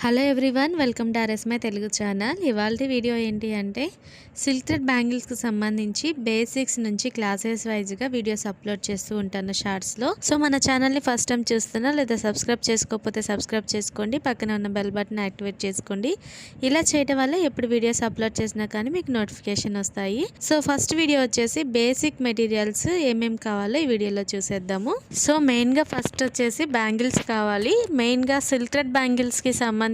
Hello everyone, welcome to RS my Telugu channel. ఇవాళ video ఏంటి అంటే సిల్క్ థ్రెడ్ బ్యాంగిల్స్కి సంబంధించి బేసిక్స్ నుంచి క్లాసెస్ వైజ్గా వీడియోస్ అప్లోడ్ చేస్తూ ఉంటాను షార్ట్స్లో. సో మన ఛానల్ని ఫస్ట్ టైం చూస్తున్నా లేదా సబ్స్క్రైబ్ చేసుకోకపోతే సబ్స్క్రైబ్ చేసుకోండి, పక్కన ఉన్న బెల్ బటన్ యాక్టివేట్ చేసుకోండి. ఇలా చేయడం వల్ల ఎప్పుడు వీడియోస్ అప్లోడ్ చేసినా కానీ మీకు నోటిఫికేషన్ వస్తాయి. సో ఫస్ట్ వీడియో వచ్చేసి బేసిక్ మెటీరియల్స్ ఏమేమి కావాలో ఈ వీడియోలో చూసేద్దాము. సో మెయిన్గా ఫస్ట్ వచ్చేసి బ్యాంగిల్స్ కావాలి. మెయిన్గా సిల్క్ థ్రెడ్ బ్యాంగిల్స్కి సంబంధించి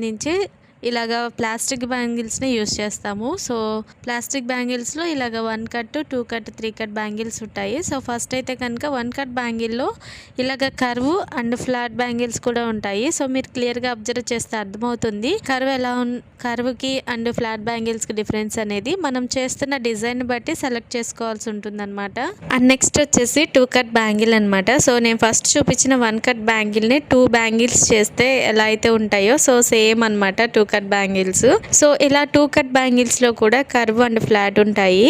ఇలాగా ప్లాస్టిక్ బ్యాంగిల్స్ని యూస్ చేస్తాము. సో ప్లాస్టిక్ బ్యాంగిల్స్లో ఇలాగ 1 కట్ 2 కట్ 3 కట్ బ్యాంగిల్స్ ఉంటాయి. సో ఫస్ట్ అయితే కనుక 1 కట్ బ్యాంగిల్లో ఇలాగ కర్వ్ అండ్ ఫ్లాట్ బ్యాంగిల్స్ కూడా ఉంటాయి. సో మీరు క్లియర్గా అబ్జర్వ్ చేస్తే అర్థమవుతుంది కర్వ్కి అండ్ ఫ్లాట్ బ్యాంగిల్స్కి డిఫరెన్స్ అనేది మనం చేస్తున్న డిజైన్ బట్టి సెలెక్ట్ చేసుకోవాల్సి ఉంటుందన్నమాట. అండ్ నెక్స్ట్ వచ్చేసి 2 కట్ బ్యాంగిల్ అనమాట. సో నేను ఫస్ట్ చూపించిన 1 కట్ బ్యాంగిల్ని 2 బ్యాంగిల్స్ చేస్తే ఎలా అయితే ఉంటాయో సో సేమ్ అనమాట 2 కట్ బ్యాంగిల్స్. సో ఇలా 2 కట్ బ్యాంగిల్స్ లో కూడా కర్వ్ అండ్ ఫ్లాట్ ఉంటాయి.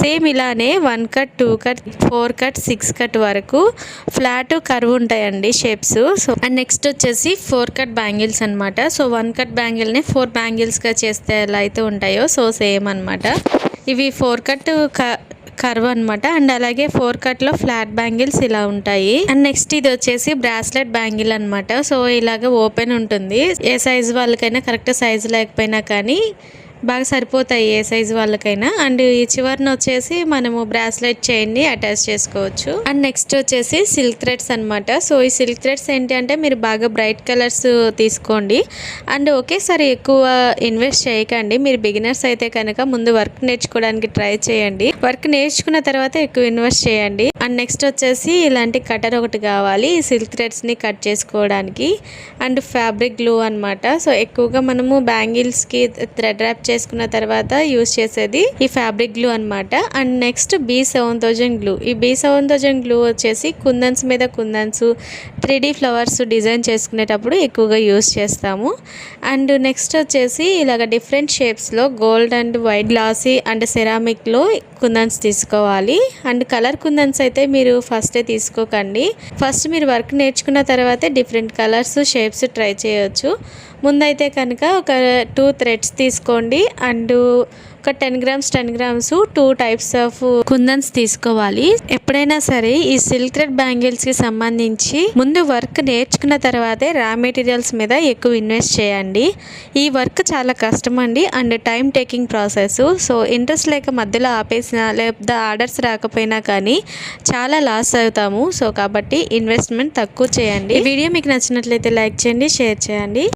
సేమ్ ఇలానే 1 కట్ 2 కట్ 4 కట్ 6 కట్ వరకు ఫ్లాట్ కర్వ్ ఉంటాయండి షేప్స్. సో అండ్ నెక్స్ట్ వచ్చేసి 4 కట్ బ్యాంగిల్స్ అనమాట. సో 1 కట్ బ్యాంగిల్ ని 4 బ్యాంగిల్స్ గా చేస్తే ఎలా అయితే ఉంటాయో సో సేమ్ అనమాట. ఇవి 4 కట్ కర్వ్ అనమాట. అండ్ అలాగే 4 కట్లో ఫ్లాట్ బ్యాంగిల్స్ ఇలా ఉంటాయి. అండ్ నెక్స్ట్ ఇది వచ్చేసి బ్రాస్లెట్ బ్యాంగిల్ అనమాట. సో ఇలాగ ఓపెన్ ఉంటుంది. ఏ సైజ్ వాళ్ళకైనా కరెక్ట్ సైజ్ లేకపోయినా కానీ బాగా సరిపోతాయి ఏ సైజ్ వాళ్ళకైనా. అండ్ ఈ చివరిన వచ్చేసి మనము బ్రాస్లెట్ చైన్ని అటాచ్ చేసుకోవచ్చు. అండ్ నెక్స్ట్ వచ్చేసి సిల్క్ థ్రెడ్స్ అనమాట. సో ఈ సిల్క్ థ్రెడ్స్ ఏంటి అంటే మీరు బాగా బ్రైట్ కలర్స్ తీసుకోండి. అండ్ ఒకేసారి ఎక్కువ ఇన్వెస్ట్ చేయకండి. మీరు బిగినర్స్ అయితే కనుక ముందు వర్క్ నేర్చుకోవడానికి ట్రై చేయండి. వర్క్ నేర్చుకున్న తర్వాత ఎక్కువ ఇన్వెస్ట్ చేయండి. అండ్ నెక్స్ట్ వచ్చేసి ఇలాంటి కటర్ ఒకటి కావాలి ఈ సిల్క్ థ్రెడ్స్ని కట్ చేసుకోవడానికి. అండ్ ఫ్యాబ్రిక్ గ్లూ అనమాట. సో ఎక్కువగా మనము బ్యాంగిల్స్కి థ్రెడ్ ర్యాప్ చేసుకున్న తర్వాత యూజ్ చేసేది ఈ ఫ్యాబ్రిక్ గ్లూ అనమాట. And next B7000 glue. ఈ B7000 గ్లూ వచ్చేసి కుందన్స్ మీద కుందన్స్ 3D ఫ్లవర్స్ డిజైన్ చేసుకునేటప్పుడు ఎక్కువగా యూజ్ చేస్తాము. అండ్ నెక్స్ట్ వచ్చేసి ఇలాగ డిఫరెంట్ షేప్స్లో gold and white glossy and సెరామిక్లో కుందన్స్ తీసుకోవాలి. అండ్ కలర్ కుందన్స్ అయితే మీరు ఫస్టే తీసుకోకండి. ఫస్ట్ మీరు వర్క్ నేర్చుకున్న తర్వాతే డిఫరెంట్ కలర్స్ షేప్స్ ట్రై చేయొచ్చు. ముందైతే కనుక ఒక 2 థ్రెడ్స్ తీసుకోండి. అండ్ ఒక 10 గ్రామ్స్ 2 టైప్స్ ఆఫ్ కుందన్స్ తీసుకోవాలి. ఎప్పుడైనా సరే ఈ సిల్క్ థ్రెడ్ బ్యాంగిల్స్కి సంబంధించి ముందు వర్క్ నేర్చుకున్న తర్వాతే రా మెటీరియల్స్ మీద ఎక్కువ ఇన్వెస్ట్ చేయండి. ఈ వర్క్ చాలా కష్టం అండి and time taking process. So interest లేక మధ్యలో ఆపేసినా లేదా ఆర్డర్స్ రాకపోయినా కానీ చాలా లాస్ అవుతాము. సో కాబట్టి ఇన్వెస్ట్మెంట్ తక్కువ చేయండి. ఈ వీడియో మీకు నచ్చినట్లయితే లైక్ చేయండి, షేర్ చేయండి.